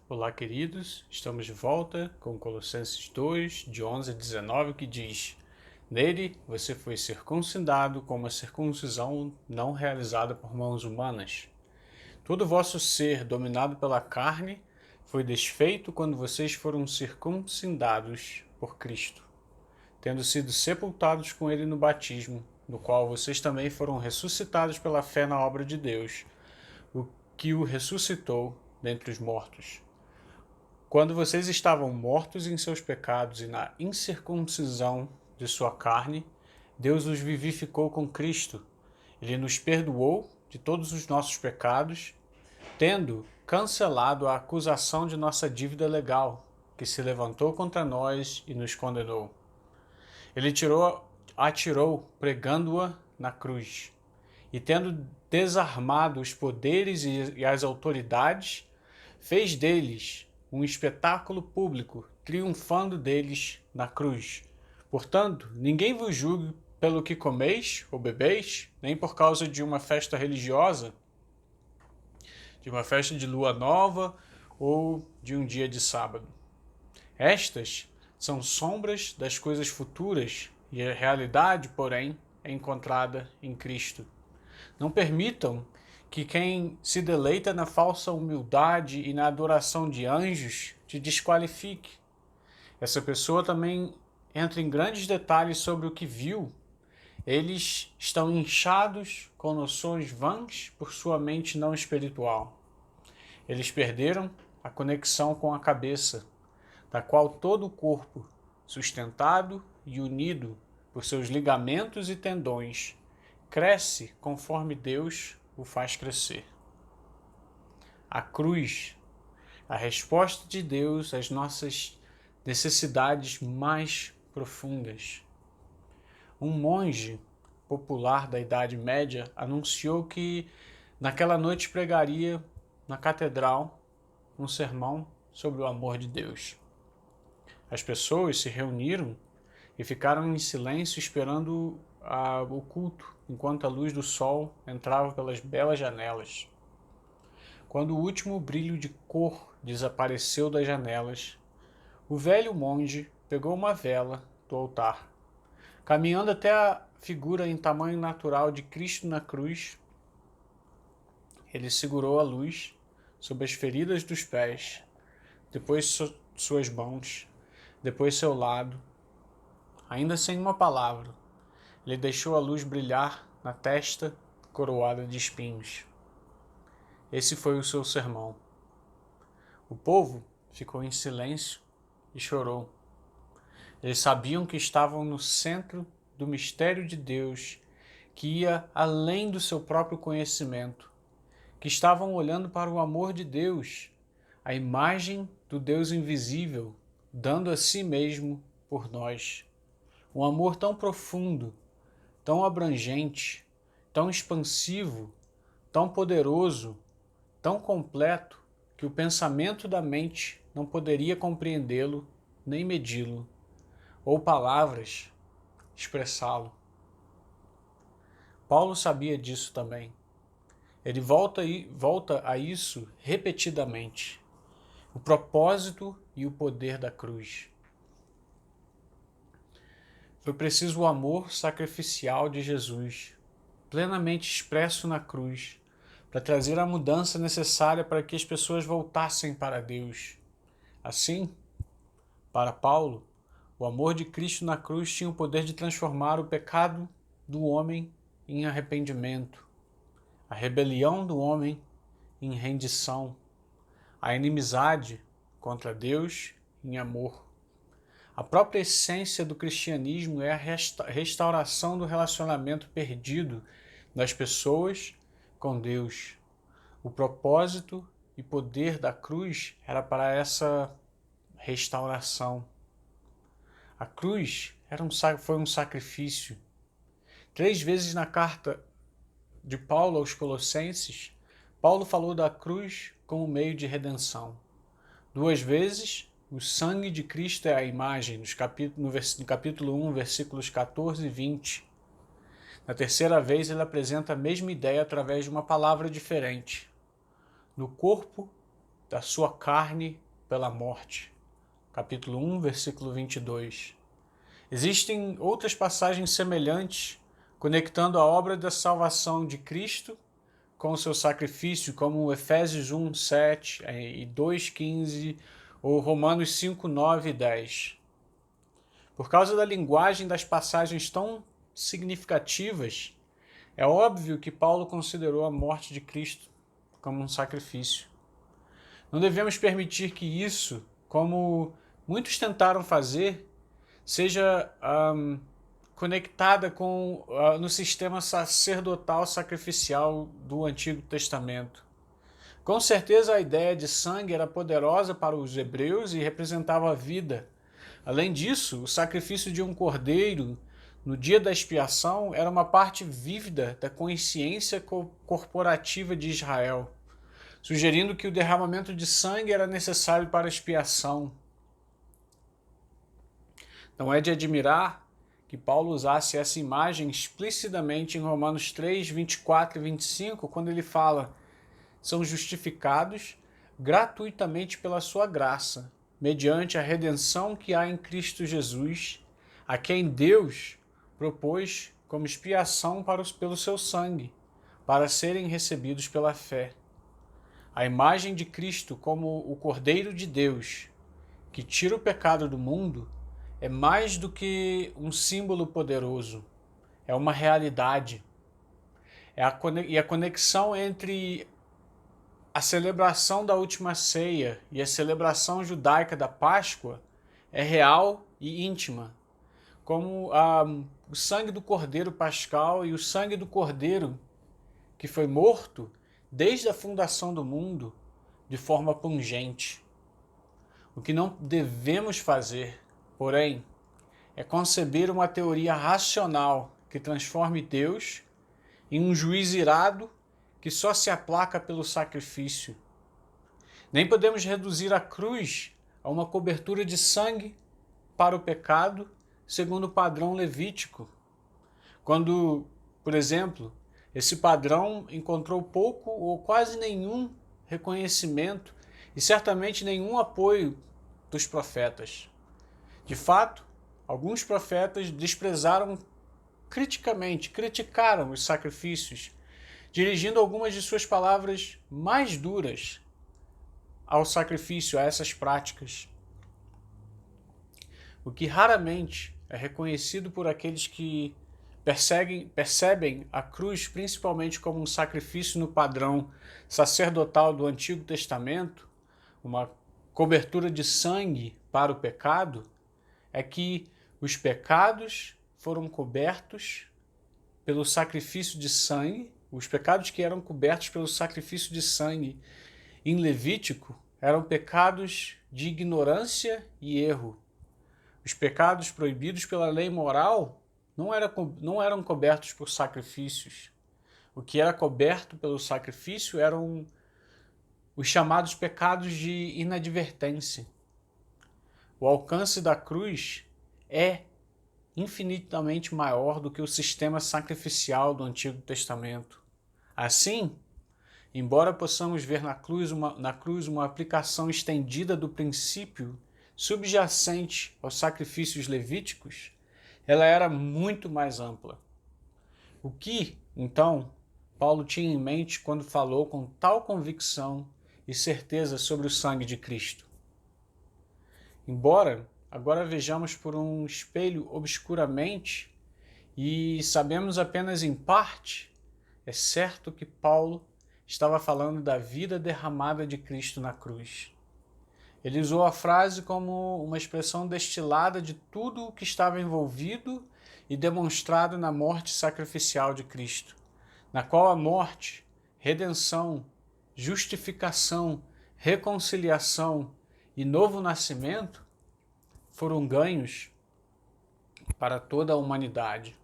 Olá, queridos. Estamos de volta com Colossenses 2, de 11 a 19, que diz: Nele você foi circuncidado com uma circuncisão não realizada por mãos humanas. Todo o vosso ser, dominado pela carne, foi desfeito quando vocês foram circuncidados por Cristo, tendo sido sepultados com ele no batismo, no qual vocês também foram ressuscitados pela fé na obra de Deus, o que o ressuscitou dentre os mortos. Quando vocês estavam mortos em seus pecados e na incircuncisão de sua carne, Deus os vivificou com Cristo. Ele nos perdoou de todos os nossos pecados, tendo cancelado a acusação de nossa dívida legal, que se levantou contra nós e nos condenou. Ele atirou, pregando-a na cruz, e tendo desarmado os poderes e as autoridades, fez deles um espetáculo público, triunfando deles na cruz. Portanto, ninguém vos julgue pelo que comeis ou bebeis, nem por causa de uma festa religiosa, de uma festa de lua nova ou de um dia de sábado. Estas são sombras das coisas futuras e a realidade, porém, é encontrada em Cristo. Não permitam que quem se deleita na falsa humildade e na adoração de anjos te desqualifique. Essa pessoa também entra em grandes detalhes sobre o que viu. Eles estão inchados com noções vãs por sua mente não espiritual. Eles perderam a conexão com a cabeça, da qual todo o corpo, sustentado e unido por seus ligamentos e tendões, cresce conforme Deus o faz crescer. A cruz, a resposta de Deus às nossas necessidades mais profundas. Um monge popular da Idade Média anunciou que naquela noite pregaria na catedral um sermão sobre o amor de Deus. As pessoas se reuniram e ficaram em silêncio esperando o culto, enquanto a luz do sol entrava pelas belas janelas. Quando o último brilho de cor desapareceu das janelas, o velho monge pegou uma vela do altar. Caminhando até a figura em tamanho natural de Cristo na cruz, ele segurou a luz sob as feridas dos pés, depois suas mãos, depois seu lado. Ainda sem uma palavra, ele deixou a luz brilhar na testa coroada de espinhos. Esse foi o seu sermão. O povo ficou em silêncio e chorou. Eles sabiam que estavam no centro do mistério de Deus, que ia além do seu próprio conhecimento, que estavam olhando para o amor de Deus, a imagem do Deus invisível, dando a si mesmo por nós. Um amor tão profundo, tão abrangente, tão expansivo, tão poderoso, tão completo, que o pensamento da mente não poderia compreendê-lo nem medi-lo, ou palavras expressá-lo. Paulo sabia disso também. Ele volta a isso repetidamente. O propósito e o poder da cruz. Foi preciso o amor sacrificial de Jesus, plenamente expresso na cruz, para trazer a mudança necessária para que as pessoas voltassem para Deus. Assim, para Paulo, o amor de Cristo na cruz tinha o poder de transformar o pecado do homem em arrependimento, a rebelião do homem em rendição, a inimizade contra Deus em amor. A própria essência do cristianismo é a restauração do relacionamento perdido das pessoas com Deus. O propósito e poder da cruz era para essa restauração. A cruz foi um sacrifício. 3 vezes na carta de Paulo aos Colossenses, Paulo falou da cruz como meio de redenção. 2 vezes, o sangue de Cristo é a imagem, no capítulo 1, versículos 14 e 20. Na terceira vez, ele apresenta a mesma ideia através de uma palavra diferente. No corpo da sua carne pela morte. Capítulo 1, versículo 22. Existem outras passagens semelhantes, conectando a obra da salvação de Cristo com o seu sacrifício, como Efésios 1, 7 e 2, 15, ou Romanos 5, 9 e 10. Por causa da linguagem das passagens tão significativas, é óbvio que Paulo considerou a morte de Cristo como um sacrifício. Não devemos permitir que isso, como muitos tentaram fazer, seja conectada no sistema sacerdotal sacrificial do Antigo Testamento. Com certeza a ideia de sangue era poderosa para os hebreus e representava a vida. Além disso, o sacrifício de um cordeiro no dia da expiação era uma parte vívida da consciência corporativa de Israel, sugerindo que o derramamento de sangue era necessário para a expiação. Não é de admirar que Paulo usasse essa imagem explicitamente em Romanos 3, 24 e 25, quando ele fala: são justificados gratuitamente pela sua graça, mediante a redenção que há em Cristo Jesus, a quem Deus propôs como expiação pelo seu sangue, para serem recebidos pela fé. A imagem de Cristo como o Cordeiro de Deus, que tira o pecado do mundo, é mais do que um símbolo poderoso, é uma realidade. E a conexão entre a celebração da última ceia e a celebração judaica da Páscoa é real e íntima, como o sangue do Cordeiro Pascal e o sangue do Cordeiro que foi morto desde a fundação do mundo de forma pungente. O que não devemos fazer, porém, é conceber uma teoria racional que transforme Deus em um juiz irado que só se aplaca pelo sacrifício. Nem podemos reduzir a cruz a uma cobertura de sangue para o pecado, segundo o padrão levítico. Quando, por exemplo, esse padrão encontrou pouco ou quase nenhum reconhecimento e certamente nenhum apoio dos profetas. De fato, alguns profetas criticaram os sacrifícios, dirigindo algumas de suas palavras mais duras ao sacrifício, a essas práticas. O que raramente é reconhecido por aqueles que percebem a cruz principalmente como um sacrifício no padrão sacerdotal do Antigo Testamento, uma cobertura de sangue para o pecado, é que os pecados foram cobertos pelo sacrifício de sangue, os pecados que eram cobertos pelo sacrifício de sangue em Levítico eram pecados de ignorância e erro. Os pecados proibidos pela lei moral não eram cobertos por sacrifícios. O que era coberto pelo sacrifício eram os chamados pecados de inadvertência. O alcance da cruz é infinitamente maior do que o sistema sacrificial do Antigo Testamento. Assim, embora possamos ver na cruz uma aplicação estendida do princípio subjacente aos sacrifícios levíticos, ela era muito mais ampla. O que, então, Paulo tinha em mente quando falou com tal convicção e certeza sobre o sangue de Cristo? Embora agora vejamos por um espelho obscuramente e sabemos apenas em parte, é certo que Paulo estava falando da vida derramada de Cristo na cruz. Ele usou a frase como uma expressão destilada de tudo o que estava envolvido e demonstrado na morte sacrificial de Cristo, na qual a morte, redenção, justificação, reconciliação e novo nascimento foram ganhos para toda a humanidade.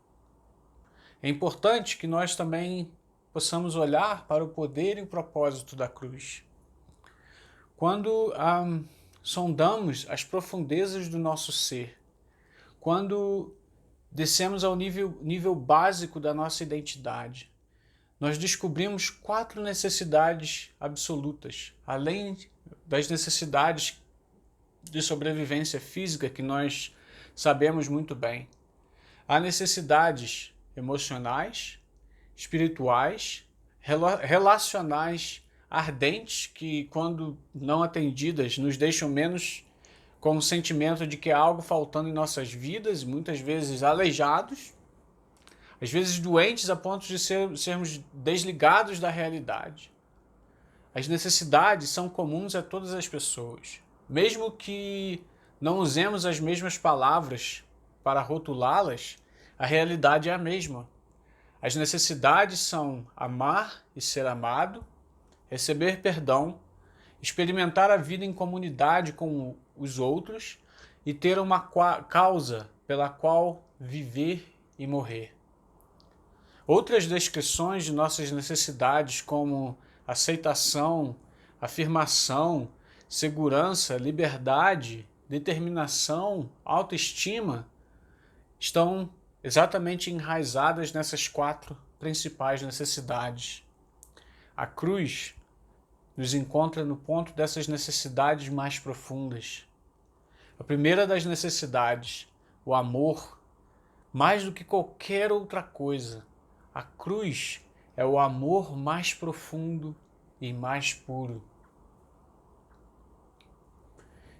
É importante que nós também possamos olhar para o poder e o propósito da cruz. Quando sondamos as profundezas do nosso ser, quando descemos ao nível básico da nossa identidade, nós descobrimos 4 necessidades absolutas, além das necessidades de sobrevivência física que nós sabemos muito bem. Há necessidades emocionais, espirituais, relacionais ardentes que, quando não atendidas, nos deixam menos com o sentimento de que há algo faltando em nossas vidas, muitas vezes aleijados, às vezes doentes a ponto de sermos desligados da realidade. As necessidades são comuns a todas as pessoas. Mesmo que não usemos as mesmas palavras para rotulá-las, a realidade é a mesma. As necessidades são amar e ser amado, receber perdão, experimentar a vida em comunidade com os outros e ter uma causa pela qual viver e morrer. Outras descrições de nossas necessidades, como aceitação, afirmação, segurança, liberdade, determinação, autoestima, estão exatamente enraizadas nessas 4 principais necessidades. A cruz nos encontra no ponto dessas necessidades mais profundas. A primeira das necessidades, o amor, mais do que qualquer outra coisa. A cruz é o amor mais profundo e mais puro.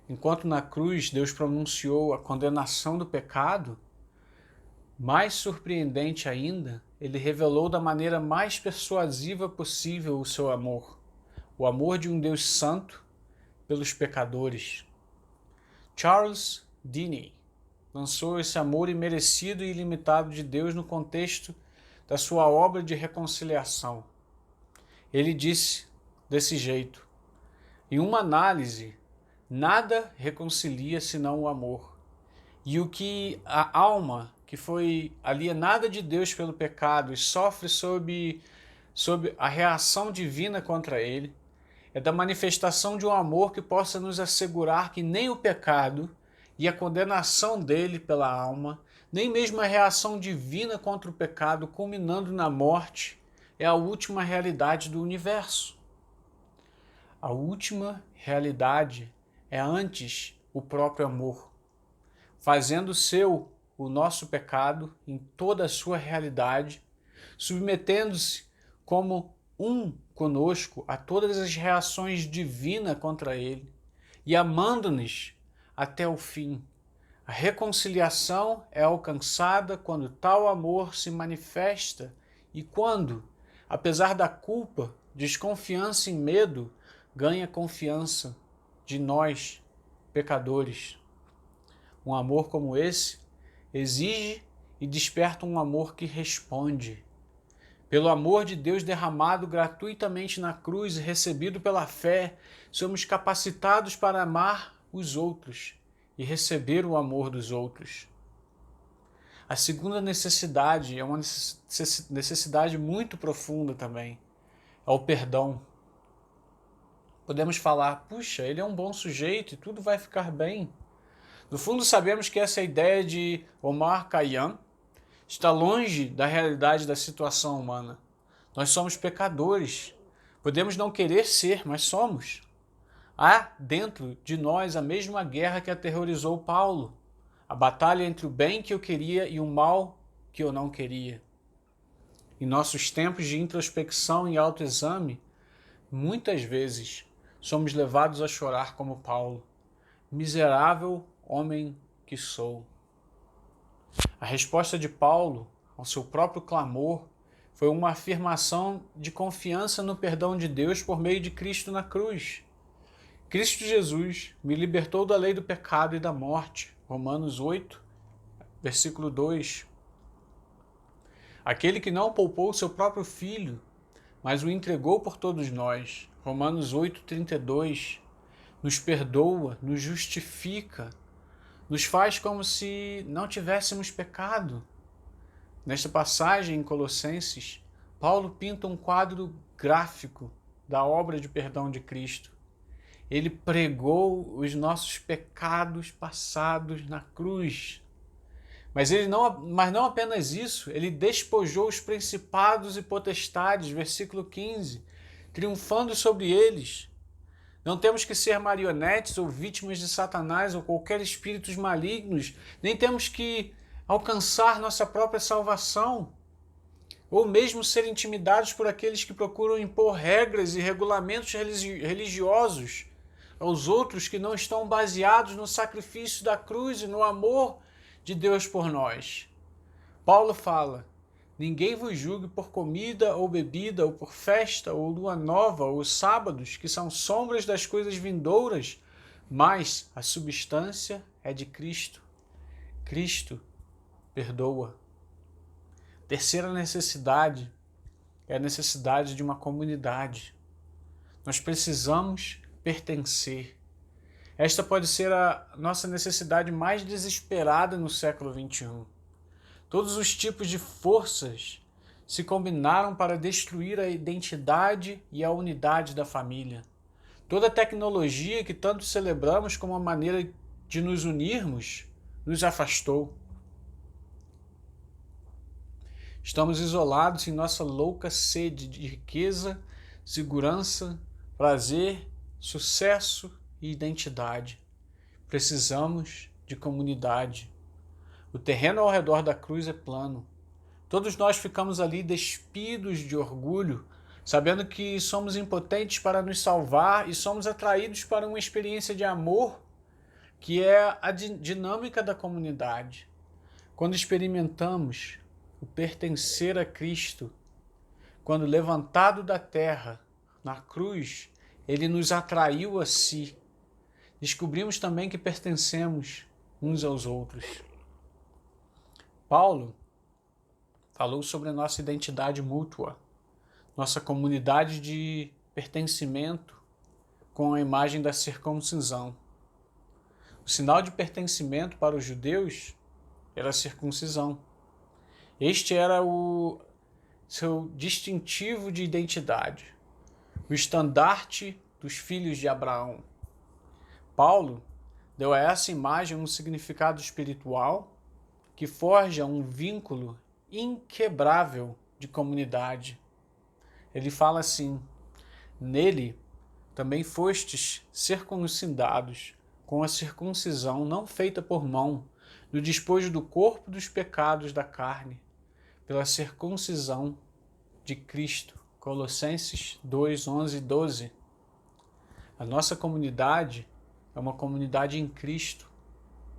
Enquanto na cruz Deus pronunciou a condenação do pecado, mais surpreendente ainda, ele revelou da maneira mais persuasiva possível o seu amor, o amor de um Deus santo pelos pecadores. Charles Finney lançou esse amor imerecido e ilimitado de Deus no contexto da sua obra de reconciliação. Ele disse desse jeito: em uma análise, nada reconcilia senão o amor. E o que a alma que foi alienada de Deus pelo pecado e sofre sob a reação divina contra ele, é da manifestação de um amor que possa nos assegurar que nem o pecado e a condenação dele pela alma, nem mesmo a reação divina contra o pecado, culminando na morte, é a última realidade do universo. A última realidade é antes o próprio amor, fazendo seu o nosso pecado em toda a sua realidade, submetendo-se como um conosco a todas as reações divinas contra ele e amando-nos até o fim. A reconciliação é alcançada quando tal amor se manifesta e quando, apesar da culpa, desconfiança e medo, ganha confiança de nós, pecadores. Um amor como esse exige e desperta um amor que responde. Pelo amor de Deus derramado gratuitamente na cruz e recebido pela fé, somos capacitados para amar os outros e receber o amor dos outros. A segunda necessidade é uma necessidade muito profunda também, é o perdão. Podemos falar, puxa, ele é um bom sujeito e tudo vai ficar bem. No fundo, sabemos que essa ideia de Omar Khayyam está longe da realidade da situação humana. Nós somos pecadores. Podemos não querer ser, mas somos. Há dentro de nós a mesma guerra que aterrorizou Paulo, a batalha entre o bem que eu queria e o mal que eu não queria. Em nossos tempos de introspecção e autoexame, muitas vezes somos levados a chorar como Paulo. Miserável homem que sou. A resposta de Paulo ao seu próprio clamor foi uma afirmação de confiança no perdão de Deus por meio de Cristo na cruz. Cristo Jesus me libertou da lei do pecado e da morte. Romanos 8, versículo 2. Aquele que não poupou o seu próprio filho, mas o entregou por todos nós. Romanos 8, 32. Nos perdoa, nos justifica, nos faz como se não tivéssemos pecado. Nesta passagem em Colossenses, Paulo pinta um quadro gráfico da obra de perdão de Cristo. Ele pregou os nossos pecados passados na cruz. Mas não apenas isso, ele despojou os principados e potestades, versículo 15, triunfando sobre eles. Não temos que ser marionetes ou vítimas de Satanás ou qualquer espíritos malignos, nem temos que alcançar nossa própria salvação, ou mesmo ser intimidados por aqueles que procuram impor regras e regulamentos religiosos aos outros que não estão baseados no sacrifício da cruz e no amor de Deus por nós. Paulo fala: ninguém vos julgue por comida ou bebida, ou por festa, ou lua nova, ou sábados, que são sombras das coisas vindouras, mas a substância é de Cristo. Cristo perdoa. Terceira necessidade é a necessidade de uma comunidade. Nós precisamos pertencer. Esta pode ser a nossa necessidade mais desesperada no século XXI. Todos os tipos de forças se combinaram para destruir a identidade e a unidade da família. Toda a tecnologia que tanto celebramos como uma maneira de nos unirmos nos afastou. Estamos isolados em nossa louca sede de riqueza, segurança, prazer, sucesso e identidade. Precisamos de comunidade. O terreno ao redor da cruz é plano. Todos nós ficamos ali despidos de orgulho, sabendo que somos impotentes para nos salvar e somos atraídos para uma experiência de amor que é a dinâmica da comunidade. Quando experimentamos o pertencer a Cristo, quando levantado da terra, na cruz, ele nos atraiu a si. Descobrimos também que pertencemos uns aos outros. Paulo falou sobre a nossa identidade mútua, nossa comunidade de pertencimento com a imagem da circuncisão. O sinal de pertencimento para os judeus era a circuncisão. Este era o seu distintivo de identidade, o estandarte dos filhos de Abraão. Paulo deu a essa imagem um significado espiritual que forja um vínculo inquebrável de comunidade. Ele fala assim: nele também fostes circuncidados com a circuncisão não feita por mão, no despojo do corpo dos pecados da carne, pela circuncisão de Cristo. Colossenses 2, 11 e 12. A nossa comunidade é uma comunidade em Cristo,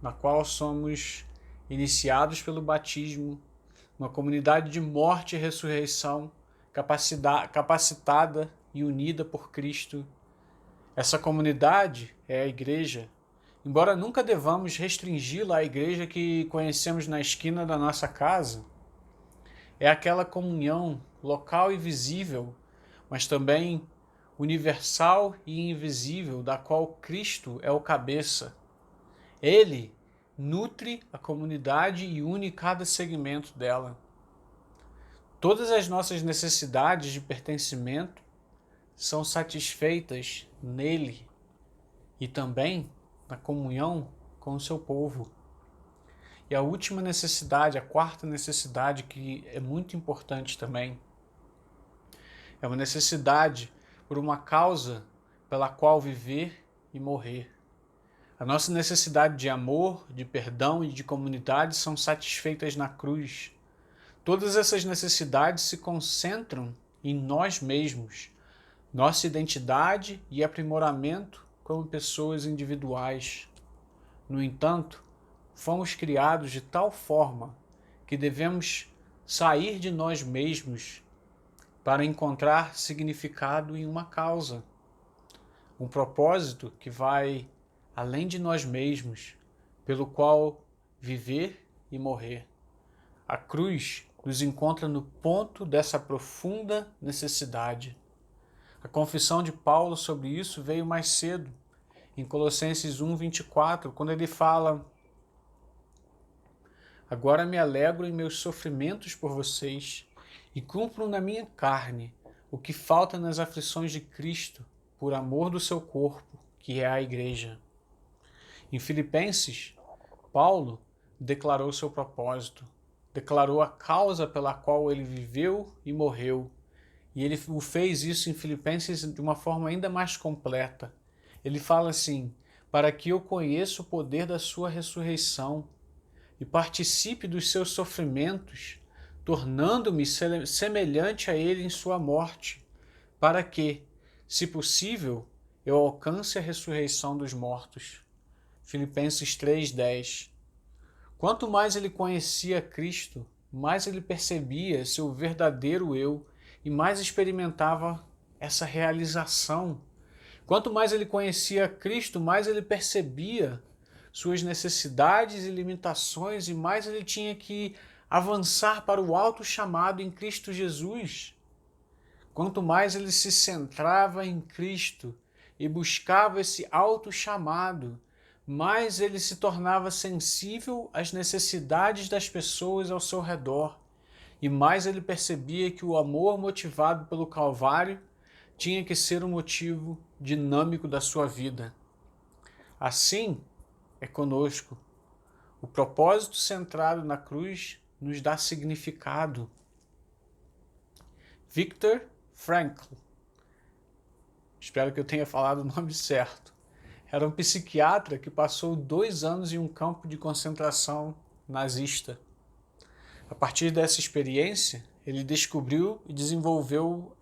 na qual somos iniciados pelo batismo, uma comunidade de morte e ressurreição, capacitada e unida por Cristo. Essa comunidade é a igreja, embora nunca devamos restringi-la à igreja que conhecemos na esquina da nossa casa. É aquela comunhão local e visível, mas também universal e invisível, da qual Cristo é o cabeça. Ele nutre a comunidade e une cada segmento dela. Todas as nossas necessidades de pertencimento são satisfeitas nele e também na comunhão com o seu povo. E a última necessidade, a quarta necessidade, que é muito importante também, é uma necessidade por uma causa pela qual viver e morrer. A nossa necessidade de amor, de perdão e de comunidade são satisfeitas na cruz. Todas essas necessidades se concentram em nós mesmos, nossa identidade e aprimoramento como pessoas individuais. No entanto, fomos criados de tal forma que devemos sair de nós mesmos para encontrar significado em uma causa, um propósito que vai além de nós mesmos, pelo qual viver e morrer. A cruz nos encontra no ponto dessa profunda necessidade. A confissão de Paulo sobre isso veio mais cedo, em Colossenses 1, 24, quando ele fala: agora me alegro em meus sofrimentos por vocês e cumpro na minha carne o que falta nas aflições de Cristo, por amor do seu corpo, que é a igreja. Em Filipenses, Paulo declarou seu propósito, declarou a causa pela qual ele viveu e morreu, e ele fez isso em Filipenses de uma forma ainda mais completa. Ele fala assim: para que eu conheça o poder da sua ressurreição e participe dos seus sofrimentos, tornando-me semelhante a ele em sua morte, para que, se possível, eu alcance a ressurreição dos mortos. Filipenses 3:10. Quanto mais ele conhecia Cristo, mais ele percebia seu verdadeiro eu e mais experimentava essa realização. Quanto mais ele conhecia Cristo, mais ele percebia suas necessidades e limitações e mais ele tinha que avançar para o alto chamado em Cristo Jesus. Quanto mais ele se centrava em Cristo e buscava esse alto chamado, mais ele se tornava sensível às necessidades das pessoas ao seu redor e mais ele percebia que o amor motivado pelo Calvário tinha que ser um motivo dinâmico da sua vida. Assim é conosco. O propósito centrado na cruz nos dá significado. Viktor Frankl, espero que eu tenha falado o nome certo, era um psiquiatra que passou 2 anos em um campo de concentração nazista. A partir dessa experiência, ele descobriu e desenvolveu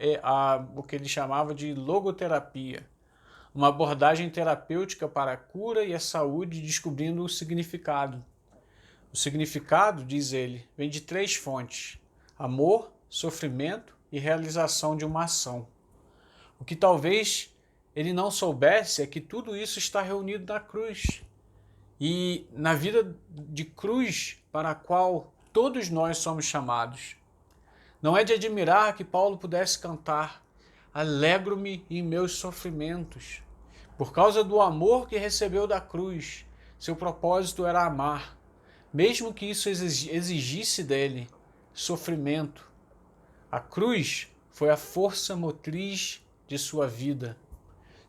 o que ele chamava de logoterapia, uma abordagem terapêutica para a cura e a saúde, descobrindo o significado. O significado, diz ele, vem de 3 fontes: amor, sofrimento e realização de uma ação. O que talvez ele não soubesse é que tudo isso está reunido na cruz. E na vida de cruz para a qual todos nós somos chamados. Não é de admirar que Paulo pudesse cantar: alegro-me em meus sofrimentos. Por causa do amor que recebeu da cruz, seu propósito era amar, mesmo que isso exigisse dele sofrimento. A cruz foi a força motriz de sua vida.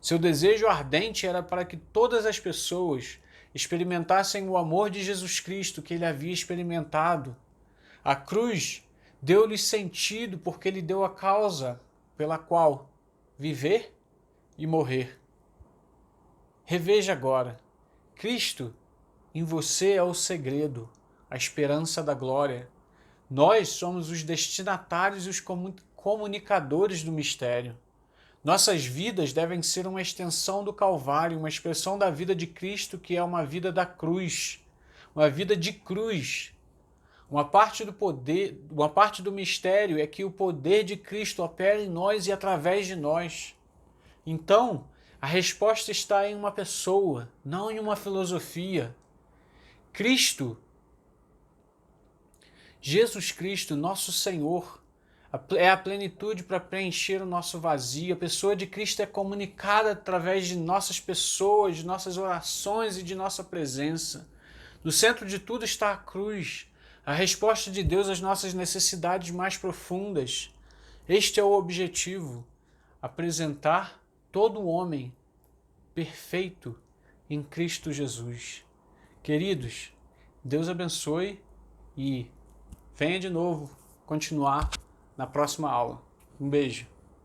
Seu desejo ardente era para que todas as pessoas experimentassem o amor de Jesus Cristo que ele havia experimentado. A cruz deu-lhe sentido porque ele deu a causa pela qual viver e morrer. Reveja agora: Cristo em você é o segredo, a esperança da glória. Nós somos os destinatários e os comunicadores do mistério. Nossas vidas devem ser uma extensão do Calvário, uma expressão da vida de Cristo, que é uma vida da cruz, uma vida de cruz. Uma parte do mistério é que o poder de Cristo opera em nós e através de nós. Então, a resposta está em uma pessoa, não em uma filosofia. Cristo, Jesus Cristo, nosso Senhor, é a plenitude para preencher o nosso vazio. A pessoa de Cristo é comunicada através de nossas pessoas, de nossas orações e de nossa presença. No centro de tudo está a cruz, a resposta de Deus às nossas necessidades mais profundas. Este é o objetivo: apresentar todo homem perfeito em Cristo Jesus. Queridos, Deus abençoe e venha de novo continuar na próxima aula. Um beijo.